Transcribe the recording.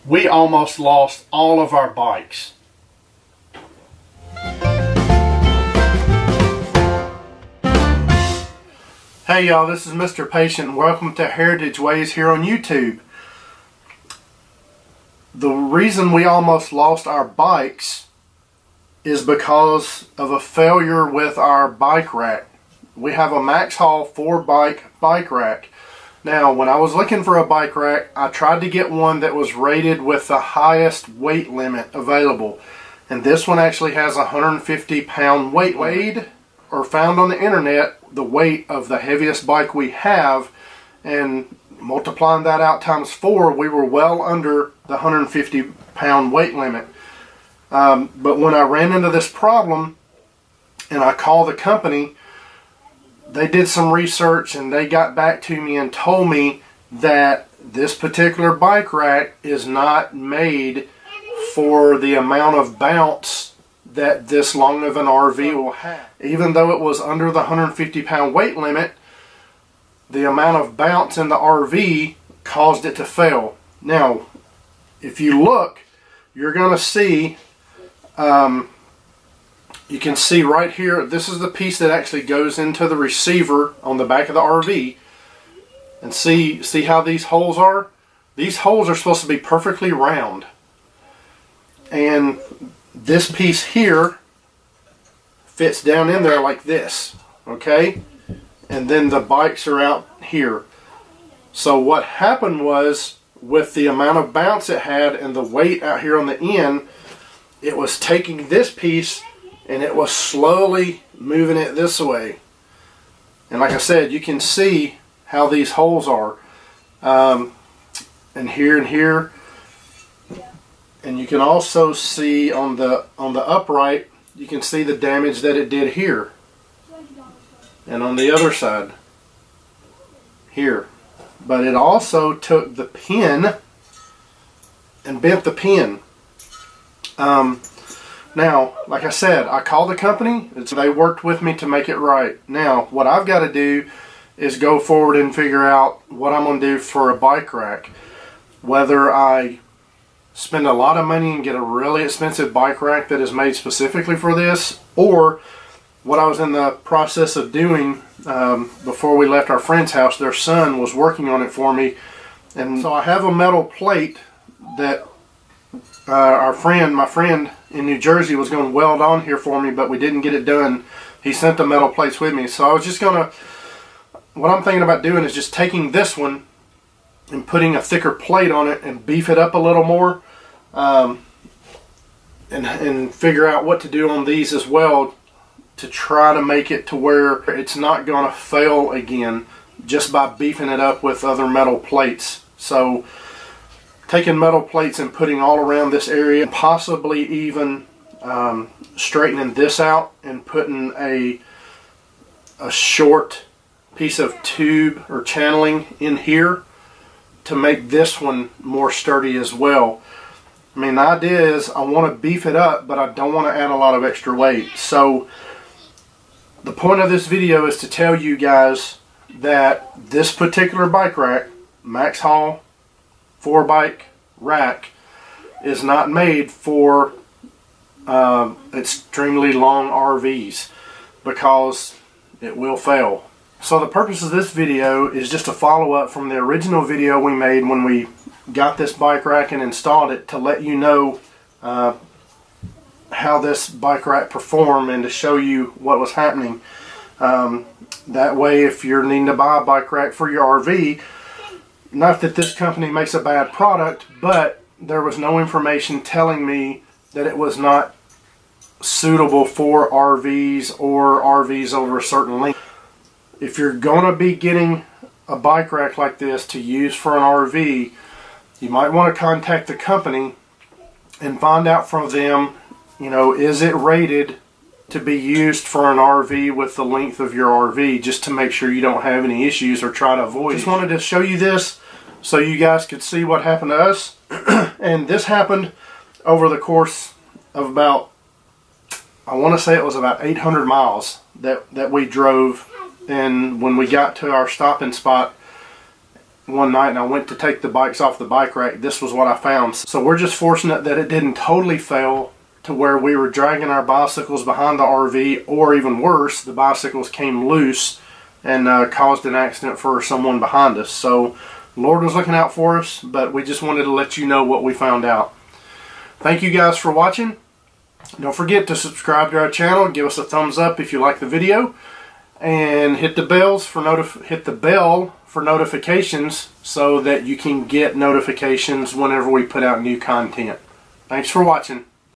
we almost lost all of our bikes. Hey y'all, this is Mr. Patient and welcome to Heritage Ways here on YouTube. The reason we almost lost our bikes is because of a failure with our bike rack. We have a Maxhaul 4-bike rack. Now, when I was looking for a bike rack, I tried to get one that was rated with the highest weight limit available. And this one actually has a 150-pound weight limit. Or found on the internet the weight of the heaviest bike we have, and multiplying that out times 4, we were well under the 150-pound weight limit. But when I ran into this problem and I called the company, they did some research and they got back to me and told me that this particular bike rack is not made for the amount of bounce that this long of an RV will have. Even though it was under the 150-pound weight limit, the amount of bounce in the RV caused it to fail. Now, if you look, you're going to see, you can see right here, this is the piece that actually goes into the receiver on the back of the RV. And see how these holes are? These holes are supposed to be perfectly round. And this piece here fits down in there like this, okay? And then the bikes are out here. So what happened was, with the amount of bounce it had and the weight out here on the end, it was taking this piece and it was slowly moving it this way. And like I said, you can see how these holes are. And here. And you can also see on the upright, you can see the damage that it did here. And on the other side, here. But it also took the pin and bent the pin. Now, like I said, I called the company. They worked with me to make it right. Now, what I've got to do is go forward and figure out what I'm going to do for a bike rack. Whether I spend a lot of money and get a really expensive bike rack that is made specifically for this, or what I was in the process of doing before we left our friend's house. Their son was working on it for me, and so I have a metal plate that my friend in New Jersey was going to weld on here for me, but we didn't get it done. He sent the metal plates with me, so I was just gonna, what I'm thinking about doing is just taking this one and putting a thicker plate on it and beef it up a little more, and figure out what to do on these as well to try to make it to where it's not going to fail again just by beefing it up with other metal plates. So taking metal plates and putting all around this area, possibly even straightening this out and putting a short piece of tube or channeling in here to make this one more sturdy as well. I mean, the idea is I want to beef it up, but I don't want to add a lot of extra weight. So the point of this video is to tell you guys that this particular bike rack, Maxhaul 4-bike rack, is not made for extremely long RVs, because it will fail. So the purpose of this video is just a follow-up from the original video we made when we got this bike rack and installed it, to let you know how this bike rack performed and to show you what was happening. That way, if you're needing to buy a bike rack for your RV, not that this company makes a bad product, but there was no information telling me that it was not suitable for RVs or RVs over a certain length. If you're going to be getting a bike rack like this to use for an RV, you might want to contact the company and find out from them, you know, is it rated to be used for an RV with the length of your RV, just to make sure you don't have any issues or try to avoid. Just wanted to show you this so you guys could see what happened to us. And this happened over the course of about, I want to say it was about 800 miles that we drove. And when we got to our stopping spot, one night and I went to take the bikes off the bike rack, this was what I found. So we're just fortunate that it didn't totally fail to where we were dragging our bicycles behind the RV, or even worse, the bicycles came loose and caused an accident for someone behind us. So Lord was looking out for us, but we just wanted to let you know what we found out. Thank you guys for watching. Don't forget to subscribe to our channel, give us a thumbs up if you like the video, and hit the bell for notifications so that you can get notifications whenever we put out new content. Thanks for watching.